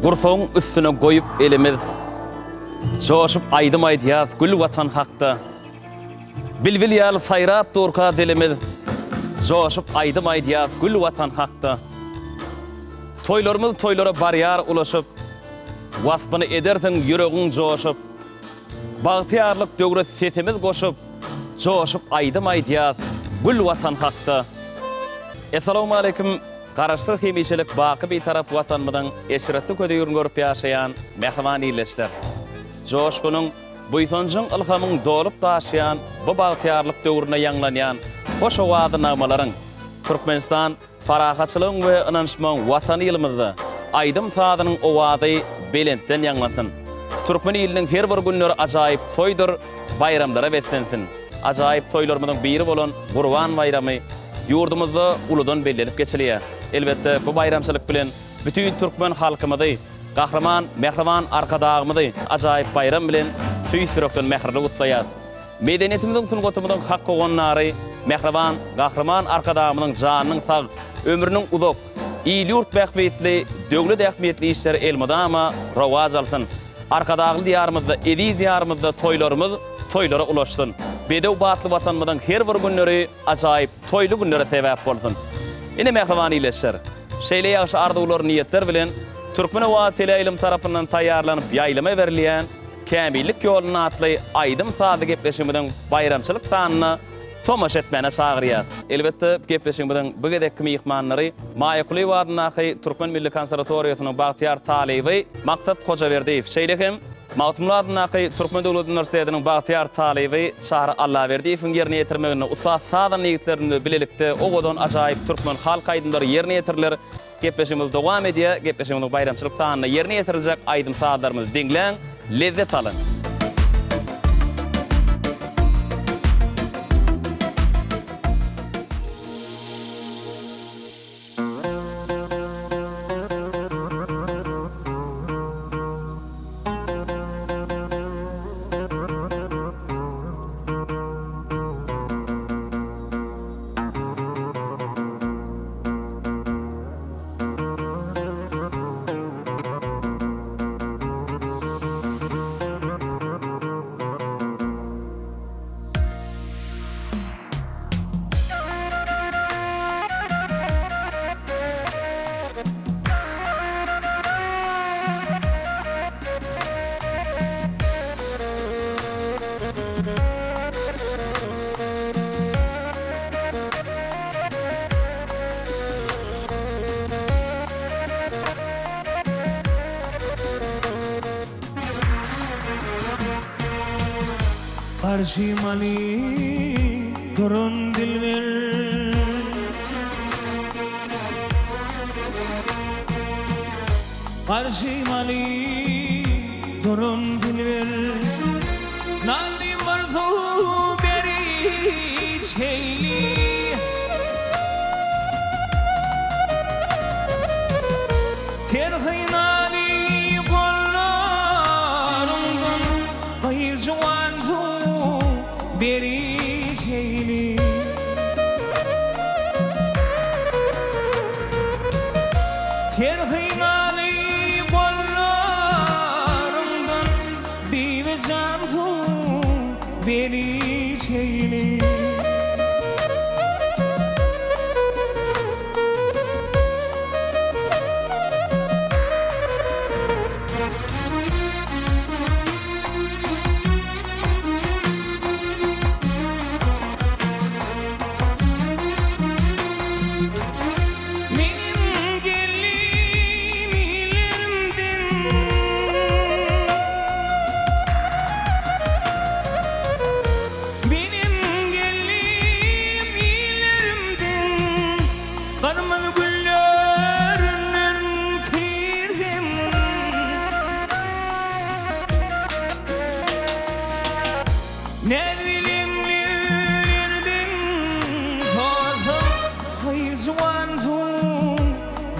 Gursoň üstüne goýup elimiz joşup aýdym aýdýas gül watan hakda. Bilbil ýaly saýrap durka dilimiz joşup aýdym aýdýas gül watan hakda. Toýlarymyz toýlara barýar ulaşyp, waspyny edersiň ýüregiň joşup. Bagtyarlyk döwre sesimiz goşup, joşup aýdym aýdýas gül watan hakda. Assalamu alaykum. Garaşsyk hemişelik baky bir tarap watanmydan eşresi ködeýürün görüp ýaşaýan mehman ileşler. Joşkunyň buýtanjyň ilhamyň dolup taşýan bu bagtyarlyk döwrüne ýanglanýan hoş owady namalaryň Türkmenistan farahatçylygyň we ynançmagyň watany ýylymyzda aýdym sadynyň owady belentden ýanglatyn. Türkmen ýyliniň her bir günleri ajaýyp toýdur, bayramlara betsensin. Ajaýyp toýlarymyň biri bolan Gurban bayramy ýurdumyzda uludan bellenip geçilýär. Elbette bu bayramçylyk bilen bütün Türkmen halkymyzy gahraman, mehriban arkadagymyzy ajaýyp bayram bilen tüý sürekden mehrilik utlaýar. Medeniýetimiziň sungatymyň hak goňnary mehriban, gahraman arkadagymyň janynyň sag, ömrüniň uzak, ýyly ýurt bähbetli, döwlet ähmiýetli işleri elmadama rawaj alsyn. Arkadagy diýarymyzda, eli diýarymyzda toýlarymyz toýlara ulaşsyn. Bedew batly watanmyň her bir günleri ajaýyp toýly günlere sebäp bolsyn. Ine mehriban ileşler. Şeýle ýaşy arzuwlar niýetler bilen Türkmen Owady Teleýilim tarapyndan taýýarlanyp ýaýlama berilýän Kamillik ýoluny atly aýdym sady gepleşigimiň bayramçylyk sanyna tomaş etmene çagyrýar. Elbette gepleşigimiň bu gedekki mehmanlary Maýakuly wadynaky Türkmen Milli Konserwatoriýasynyň bagtyar talebi Maksat Hojaberdiyew. Şeýlehem Mawtumladynaky Türkmen Döwlet Üniversitetiniň bagtyar talebi Chary Allaberdiyewiň ýerine ýetirmegine usat sadan ýigitlerini bilelikde ogodan ajaýyp Türkmen halk aýdymlary ýerine ýetirler. Gepleşigimiz dowam edýär. Gepleşigimiň bayramçylyk sanyna ýerine ýetiriljek aýdym saatlarymyz diňleň, lezzet alyn. Arşimali durun dilver Arşimali durun dilver Nalim varzu beri çeyli Terhinali kollarımdan Bayıcıvanzu beri çeyli Terhinali kollarımdan Bayıcıvanzu beri çeyli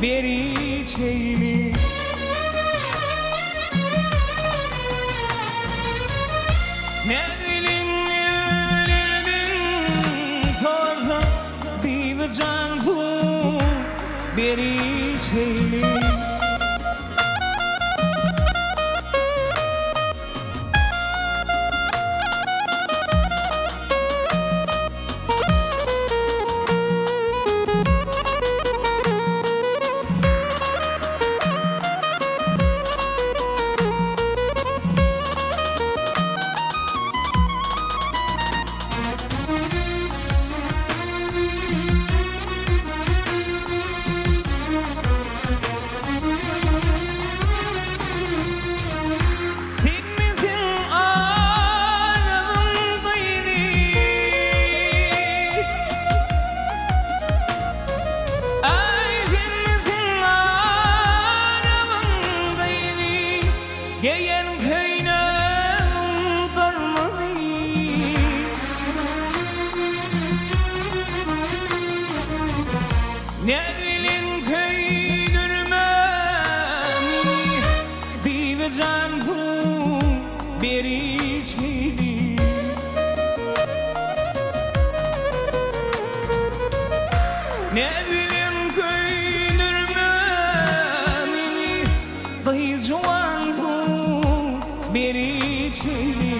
beri çeyli ne bilinlirdin torza bir can bu beri çeyli çeyli. Ne bileyim köylürmeni dayıcıvandu beri çeyli.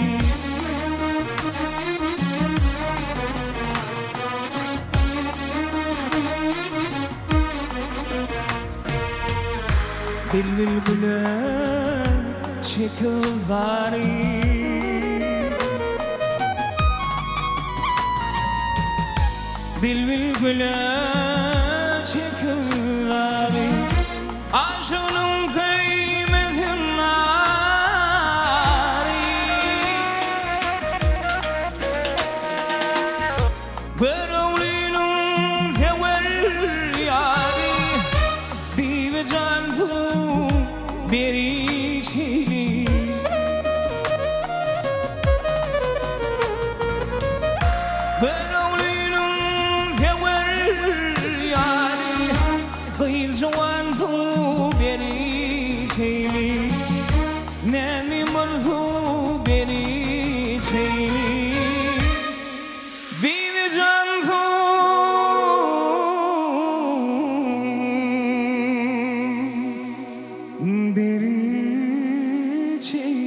Bilbil gülen çekilvari, bilbil gülen çekilvari, aşkının kıymetin nari. Berovlinin fever yari, bir canlı beri çeyli. Berovlinin fever yari, bir canlı beri çeyli. Neni mırhu beri çeyli. Bir canlı beri çeyli.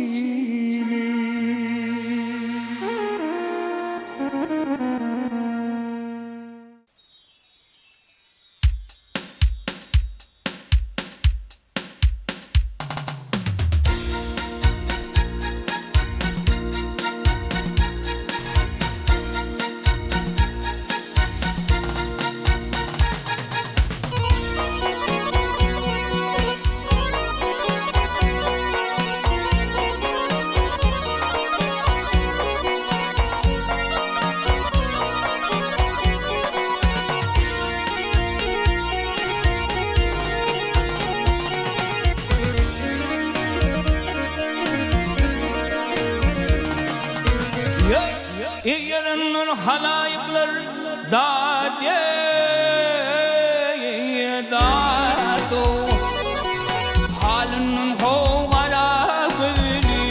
Yarının halayıklar dâdye dâdo, halının hovara gülü.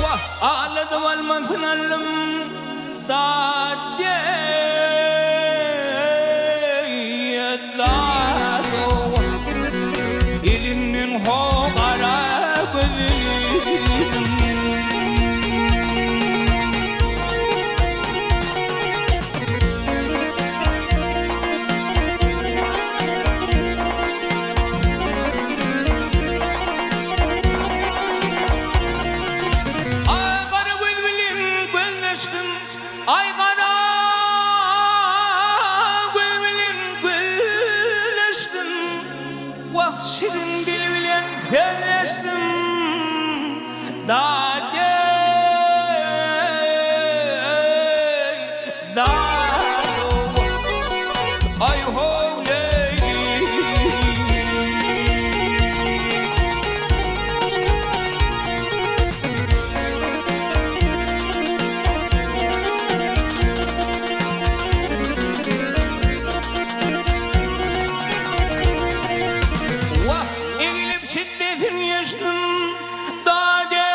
Vah ağladım almadın alım dâdye dâdo, elinin hovara gülü. Ay kara bülbülüm gülleştim, ay kara bülbülüm gülleştim. Vah şirin dil bilen felleştim. Dâdye dâdo, ay ho leyli. Vah eğilip şiddetin yaşdım dâdye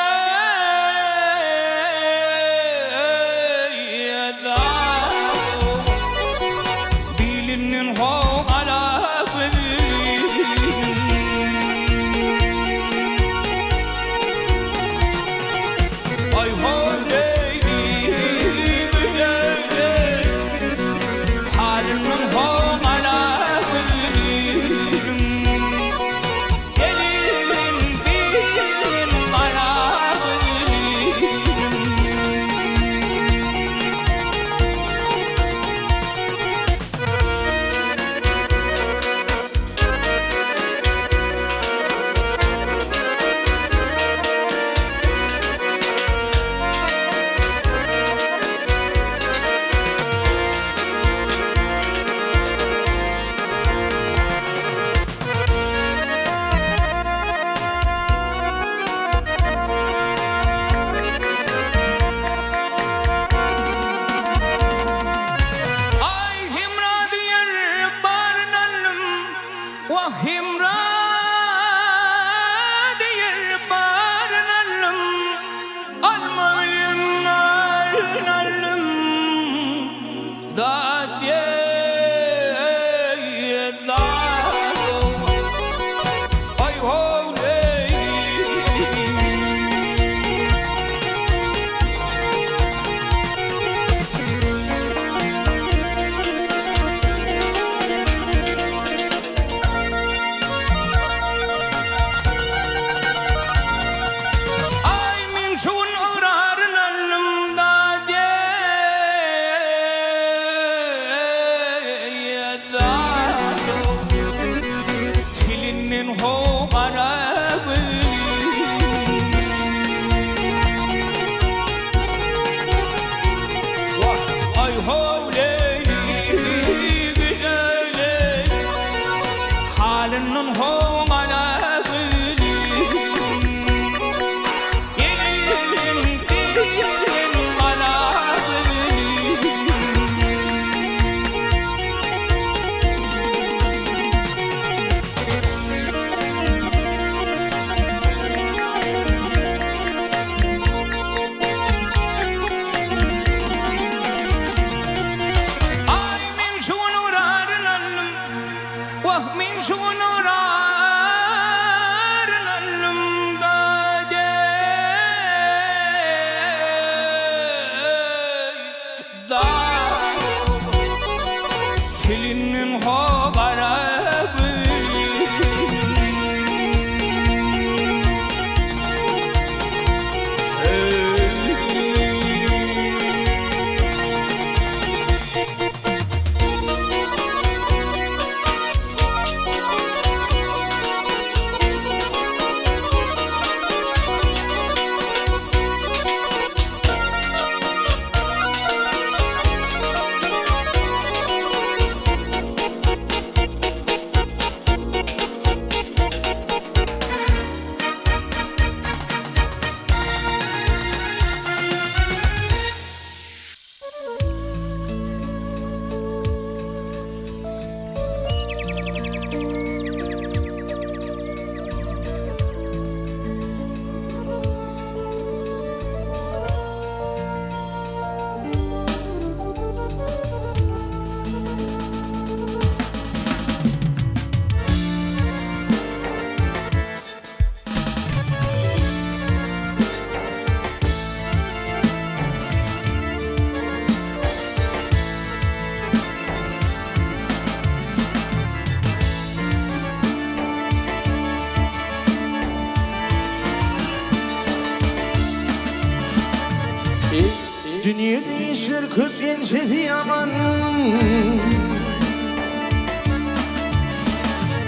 Dünya değişir köp gençeti yaman.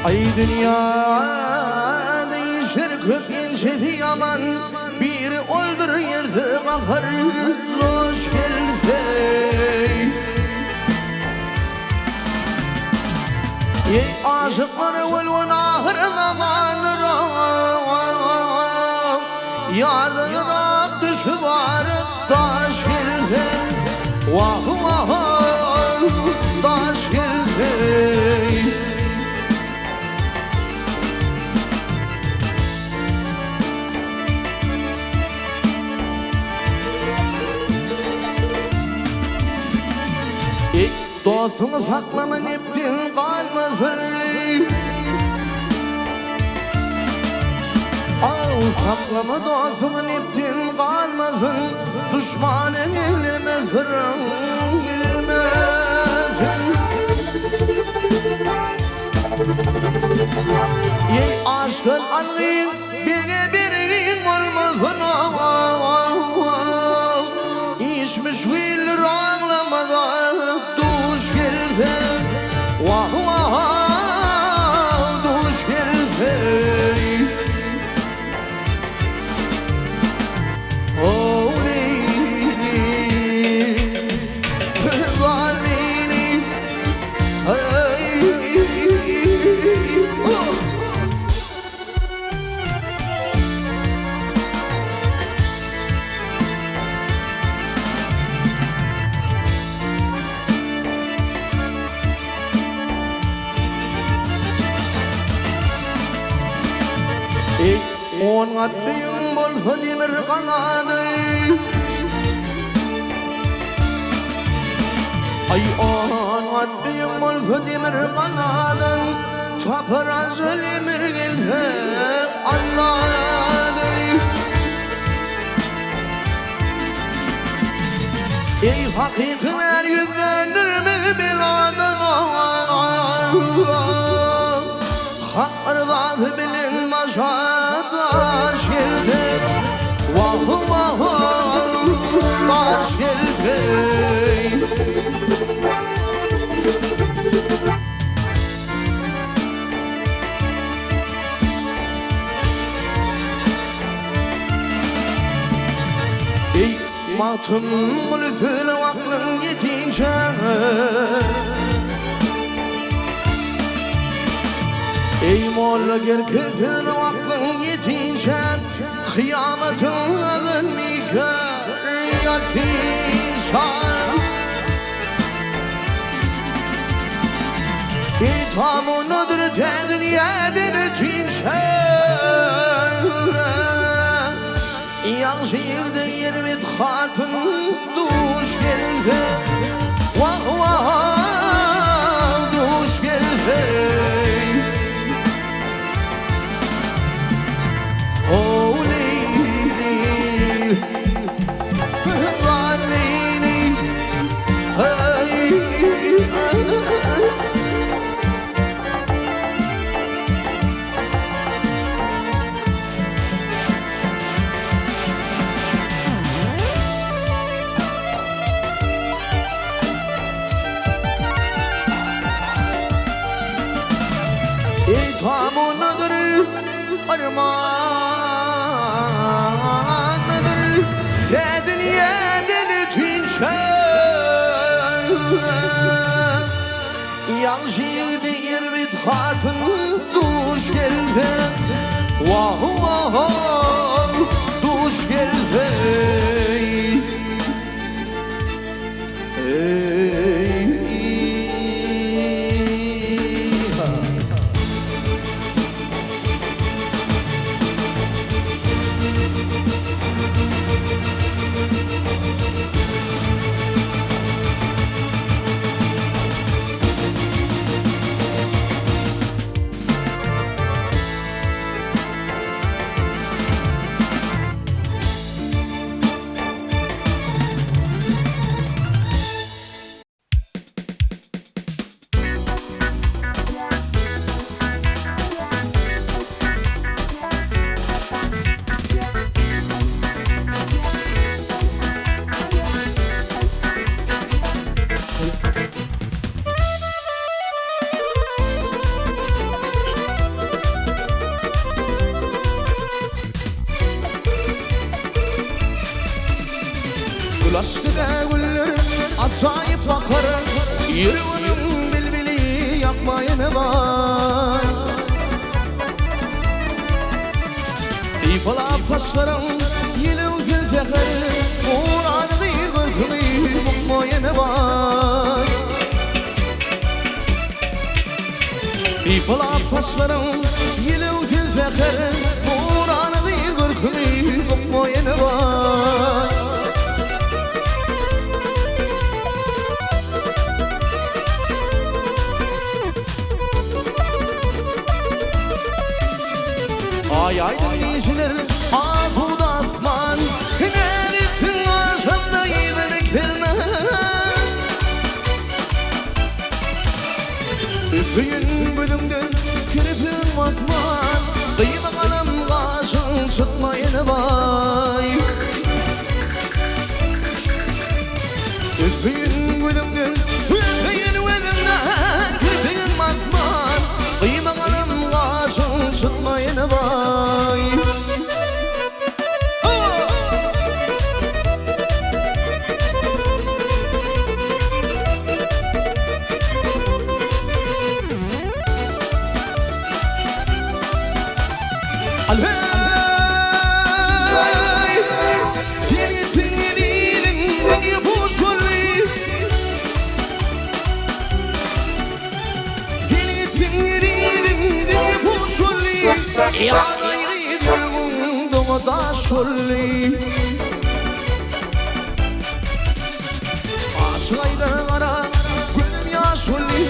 Ay dünya değişir köp gençeti yaman. Bir oldur yerde kakar hoş geldi. Ey aşıkları velven ahir zamanı yardıra düşüp arık taş geldi. Vah vah taş geldi. Dostunu saklama neptin kalmasın. Al saklama dostunu neptin kalmasın. Düşmanın eylemesin, bilmesin. Ey aşkın algın birine birinin olmasın. İşmiş bilir ağlamadan duş geldi. Vah vah duş geldi. Oh leyli zalini on attığım bolsa demir kanadı. Ay on attığım bolsa demir kanadı. Tapıraz emir gelse anladı. Ey hakikler yüzlenir mi biladan. Hakkı bilinmez taş geldi. Vah vah taş geldi. Ey matım mülfül aklın yetince. Ey molla gerkezin aklın yetince. Kıyametin evvelmike yatince. Ey tamunudur tedin yedin ötince. Yalnız yerde yermit hatın duş geldi. Vah vah duş geldi. Oh leyli zalini İthamunadır armağanıdır. Dedin yedin tünşen. Yalnız yedi yerbit hatın duş geldi. Vah vah duş geldi. Ulaştı da güller acayip bakar Yürüyorum bilbili yakmaya ne var İpalap taşlarım yılım tülfekler Uğranı değil gırgını bakmaya ne var İpalap taşlarım yılım tülfekler Uğranı değil gırgını bakmaya ne var Ay aydın nişler afuda atman Neretin aşamda giderek gelmez Üfüyün bölümdün kırpın atman Kıyma kanım kaşın sıkmayın vay Üfüyün bölümdün kırpın atman Kıyma kanım kaşın sıkmayın vay Ya gayri diyorum da şolli Aşık aylarlara gülüm ya şolli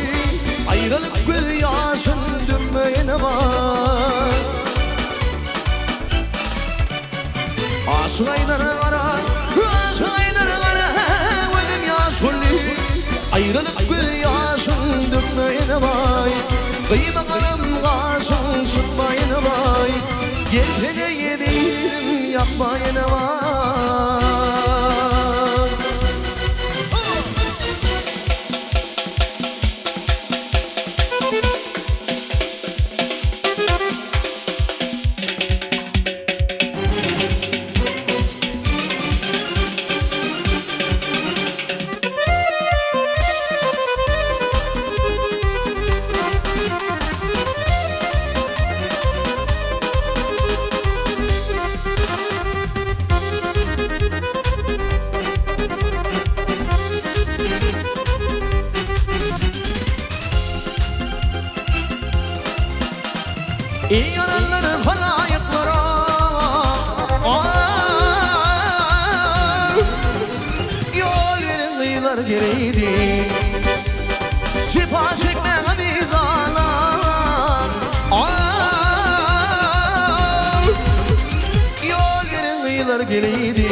Ayrılık gül yaşın dönmeyene var Aşık aylarlara gülüm ya şolli Ayrılık gül yaşın dönmeyene var Kıyma kanım kaşın sıkmayın vay Gel yedim yapmayın vay İyi yaranları falayıklara Yol verin kıyılar geriydi Şifa çekmeyen bizalar Yol verin kıyılar geriydi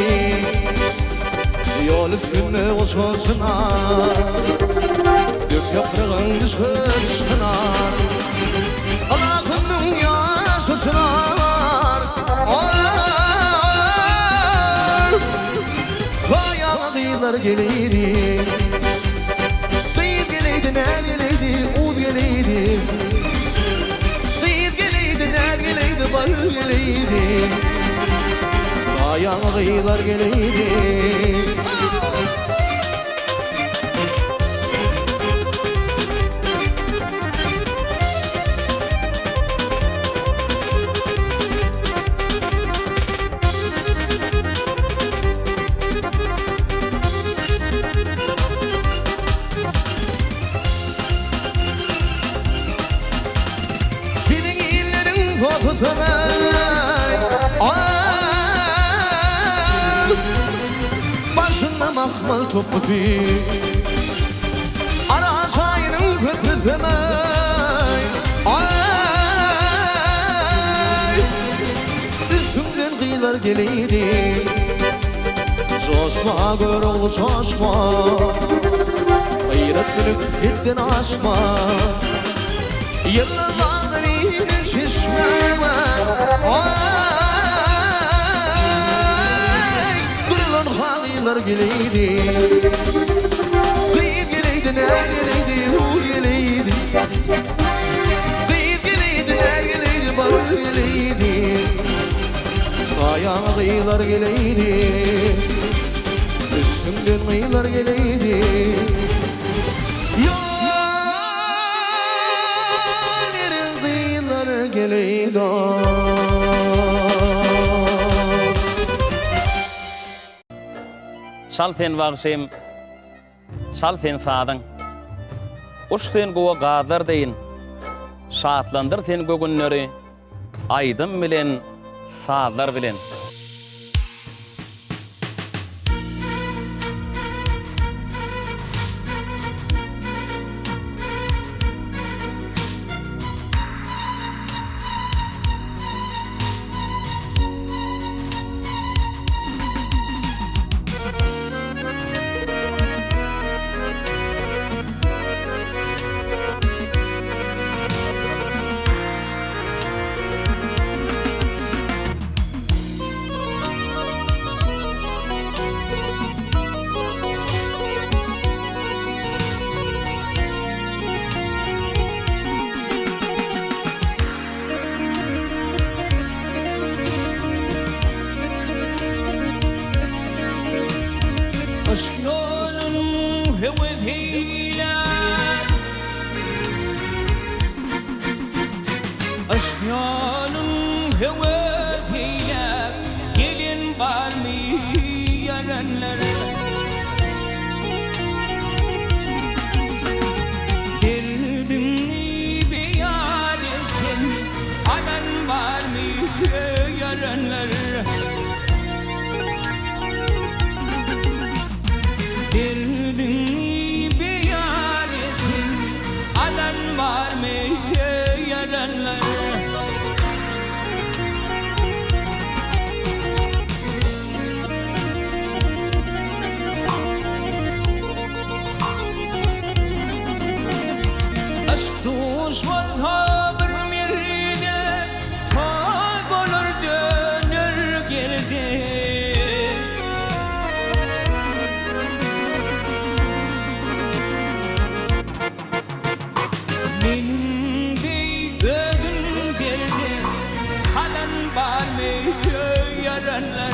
Yol üstüne olsunlar Dök yaprağın düşürsünler Allah'ımın yaşasınar Fayalı kıyılar geleydi Kıyıp geleydi, ner geleydi, ud geleydi Kıyıp geleydi, ner geleydi, bar geleydi Fayalı kıyılar geleydi Başında mahmal toplu fi Ara çayının köpüfemey Üstümden kıyılar geleydi Coşma gör oğlu coşma Gayretlilik etten aşma Yıllardan iyinin şişmeme Durulan halılar geleydi Kıyıp geleydi, ner geleydi, hu geleydi Kıyıp geleydi, ner geleydi, bar geleydi Ayağına kıyılar geleydi Üstüm Dönmeyler geleydi Yol nereydiler geleydi Şal sen bağışayım, şal sen sağdın. Uçten gowa gadar deyin, şatlandır sen gögünleri, aydın bilen, sağlar bilen. Aşk yolun hevediyle Aşk yolun hevediyle Gelin var mı yarenlere Derdimni beyan ettin Alan var mı yarenlere Derdini beyan ettin Alan var mı yaranlar Aşk düşman haber mirine Tag olur dönür geride Benim de önümdedir Halan var mı yalanlar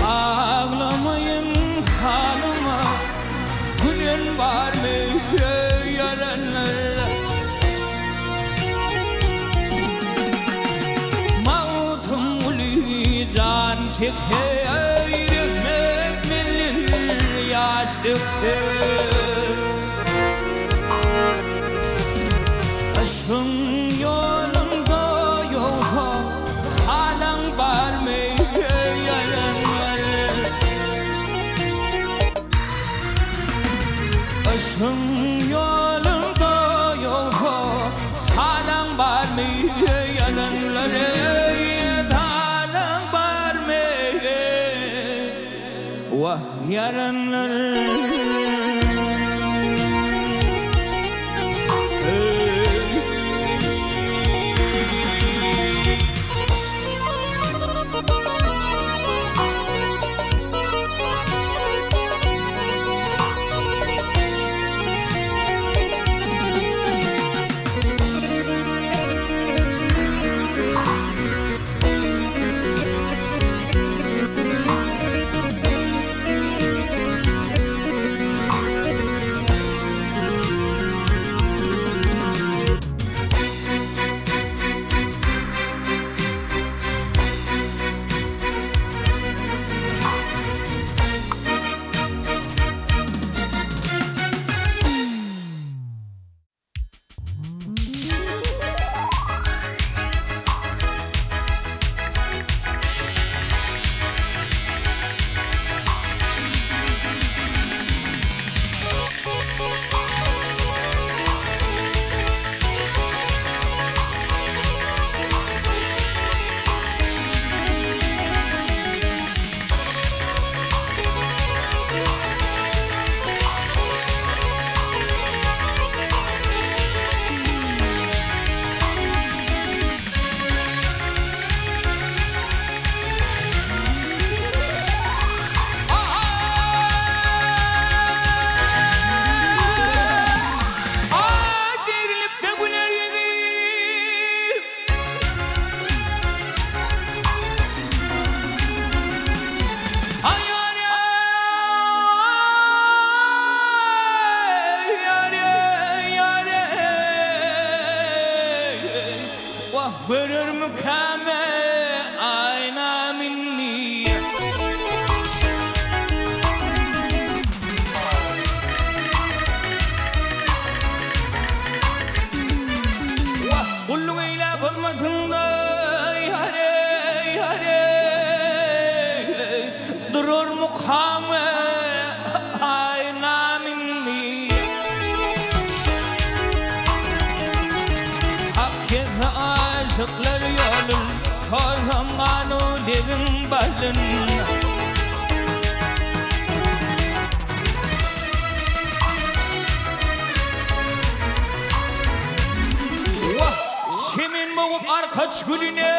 Ağlamayın halıma Gülen var mı yaranlar Mağutum uli can çekti Ayrılmak bilir yaş döktü Aşkın yolunda yok Halan var mı Aşkın yolunda yok Halan var mı yananları Halan var mı Vah yaranları hellomukam ayna minni kullu ila bulmadığında yare yare durur mukam ayna minni hakkı aşıklar yolun korkam o devin balın Semin boğup arkaç gülüne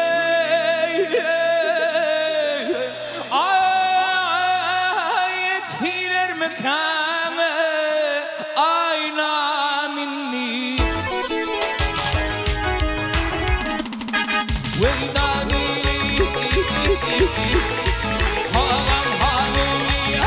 ayetiler mükame ayna minni Veydani halam halili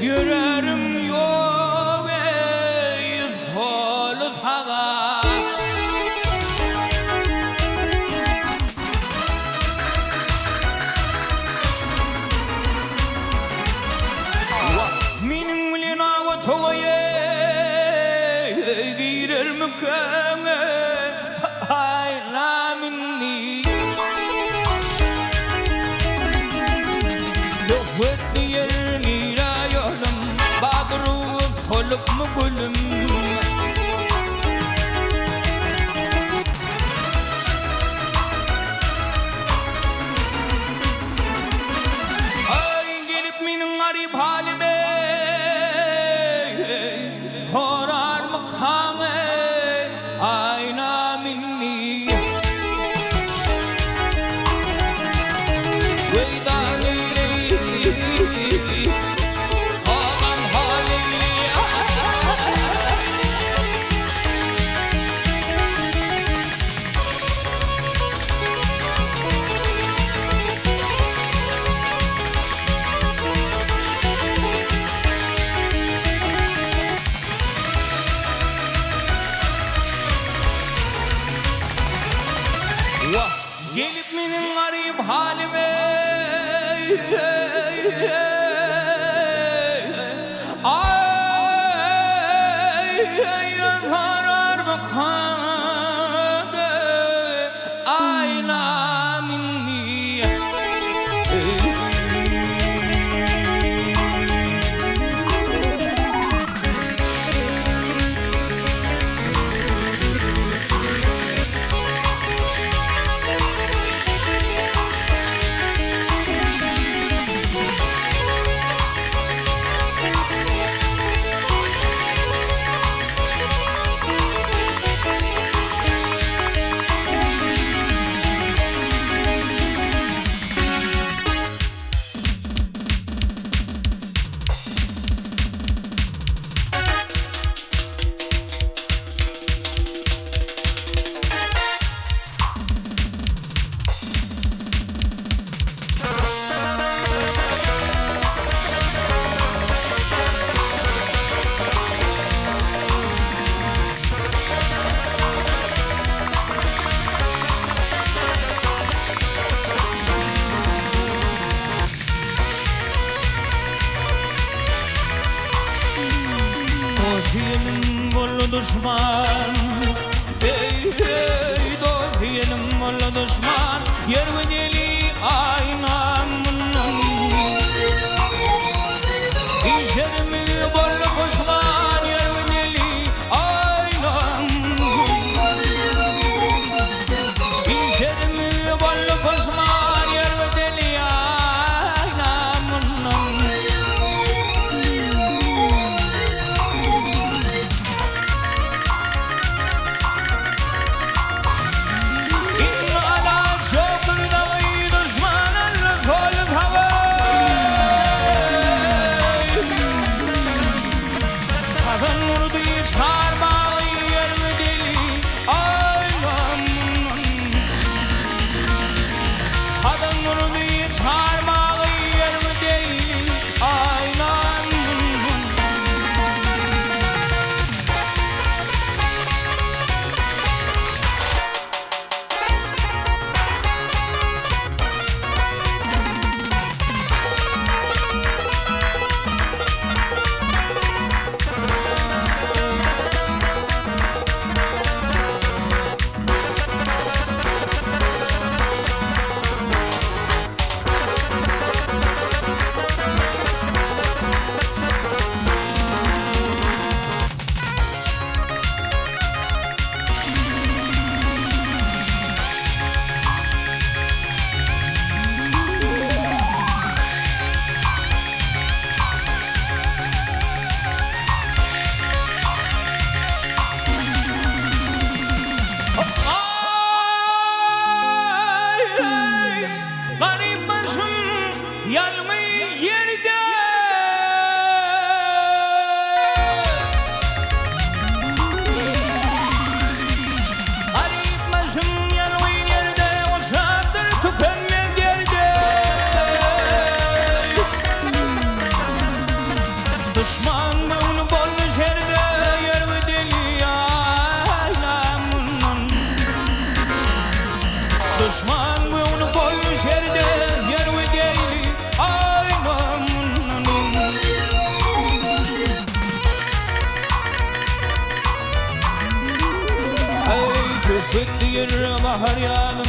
Yüreğim yok ey solu sağa Minin bilen ağa toğaye girer mükeme ayna minni Lokvet diyer nira yolum Badru solup mu gülüm Ay gelip minin garip halime Sorar mı kanı ayna minni Veydani halam halili Gelip benim garip halime Ay yarar bakanı ayna minni Düşman bunu koymuş yerde yer ve değil aynam. Ey köpek diyer bahar yağdım.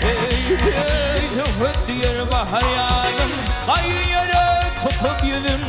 Ey köpek diyer bahar yağdım. Gayrı yere tutup yedim.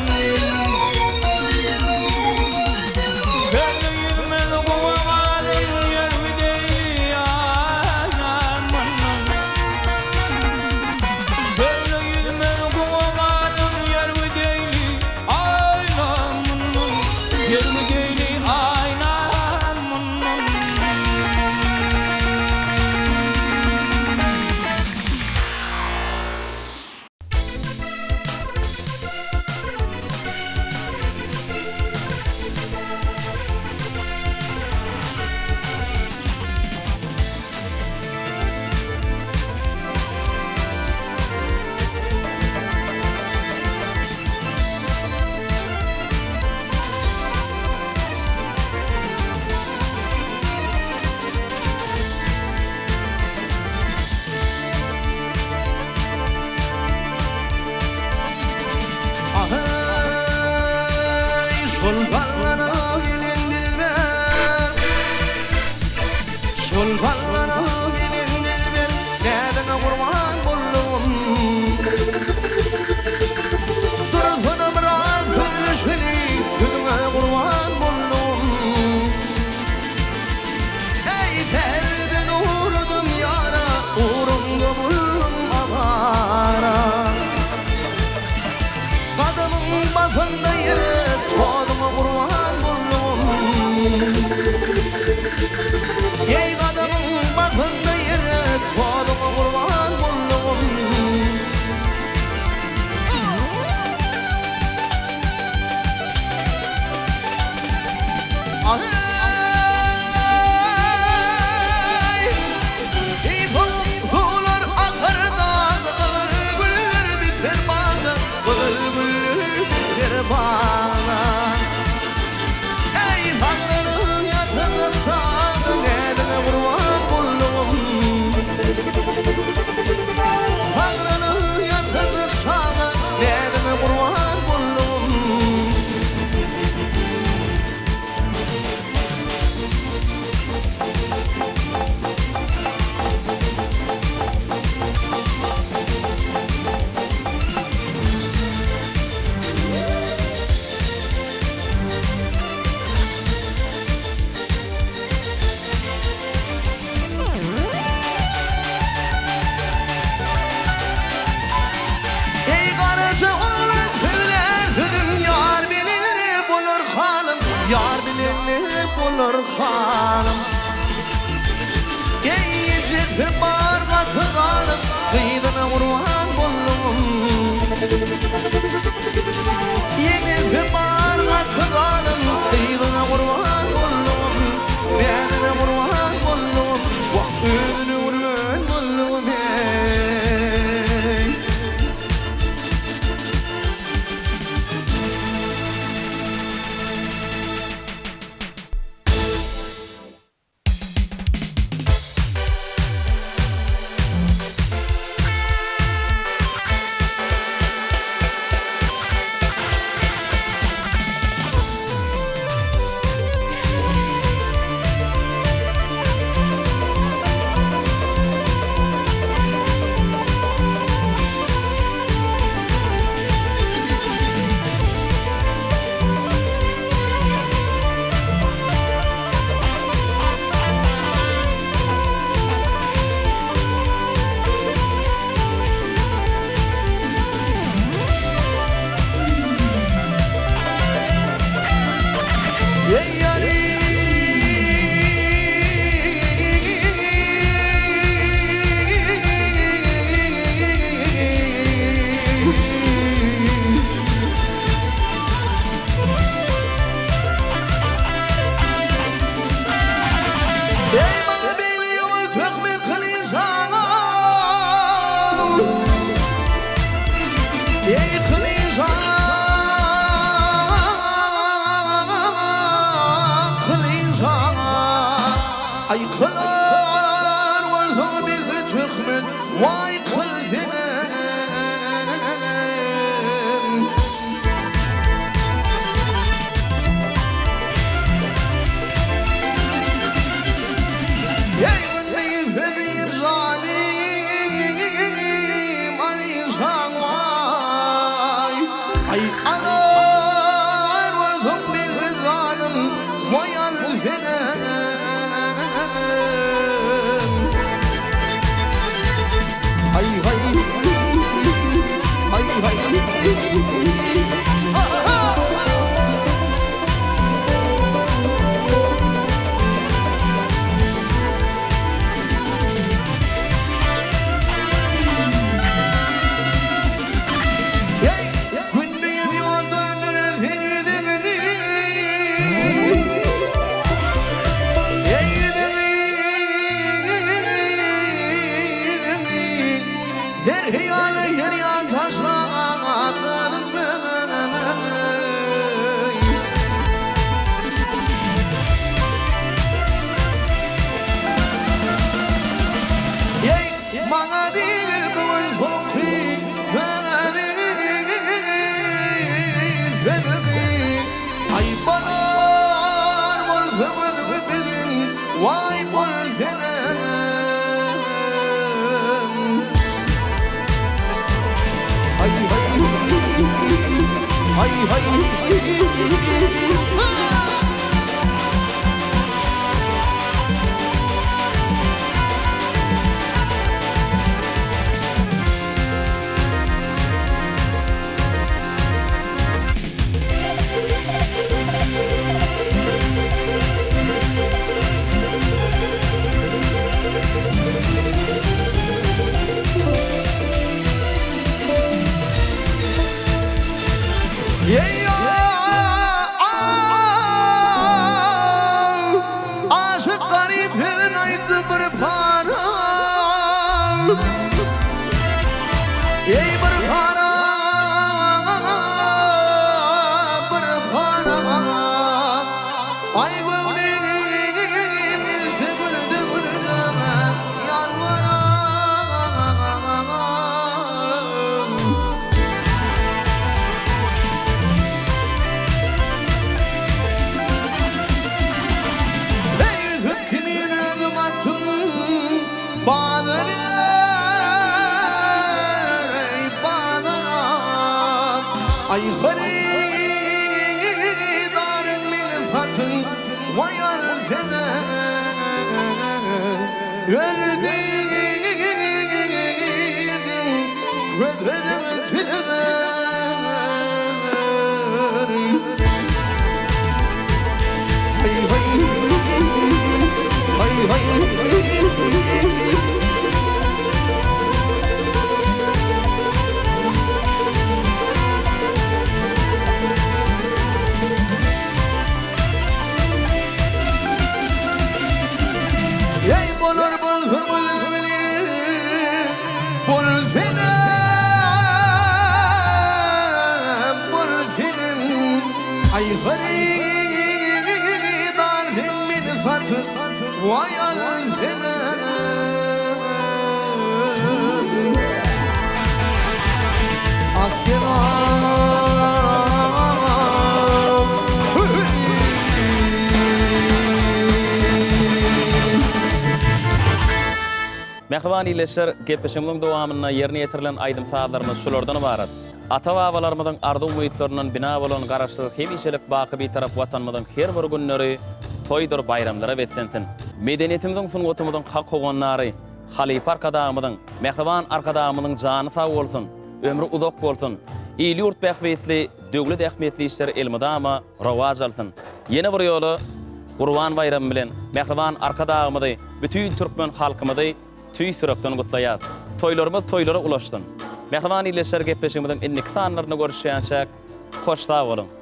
Şol ballana gelin dilber, şol ballana gelin dilber, nereden kurban buldum? Durfana biraz ölüşmelik, tüdüne kurban buldum. Ey terden uğradım yara, uğrumda buldum avara. Kadının bakında yere toğduma kurban buldum. Ey kadının bakında yere toğduma kurban buldum. Ey toplar akar dağda, güller biter bağda, güller biter bağda. Ey fağları yatasa sağda, nedene kurban buldum. Fağları yatasa sağda, nedene kurban buldum. Ey karısı oğlan söyledim, yar bilinli bulur hanım, yar bilinli bulur hanım. Ey yüzü var katı hanım, kıydına kurban buldum. Yeni var katı hanım, kıydına kurban buldum. Nedene kurban buldum, vaktini kurban buldum. Ey bolsa bir tökmen vay kalbyne Mehriban ileşer gepleşigimiň dowamyna ýerine ýetirilen aýdym saatlarymyz şulardan ibarat. Ata-babalarymyzyň ardy umytlarynyň bina bolan garaşsyz hemişelik baky bir tarap watanmyzyň her bir günleri toýdur, bayramlara betsensin. Medeniýetimizin sungatymyzyň hak hoganlary, halipa arkadamyzyň, mehriban arkadamynyň jany sag bolsun, ömrü uzak bolsun. Ýyly ýurt bähbetli, döwlet ähmiýetli işler elmydama rawaj alsyn. Ýene bir ýoly Gurban bayramy bilen mehriban arkadamyzy, bütün türkmen halkymyzy tüy sürekden gutlaýar. Toýlarymyz toýlara ulaşdyn. Mehriban ileşer gepleşigimiziň enlik sanlaryny görüşýänçäk hoş sag bolun.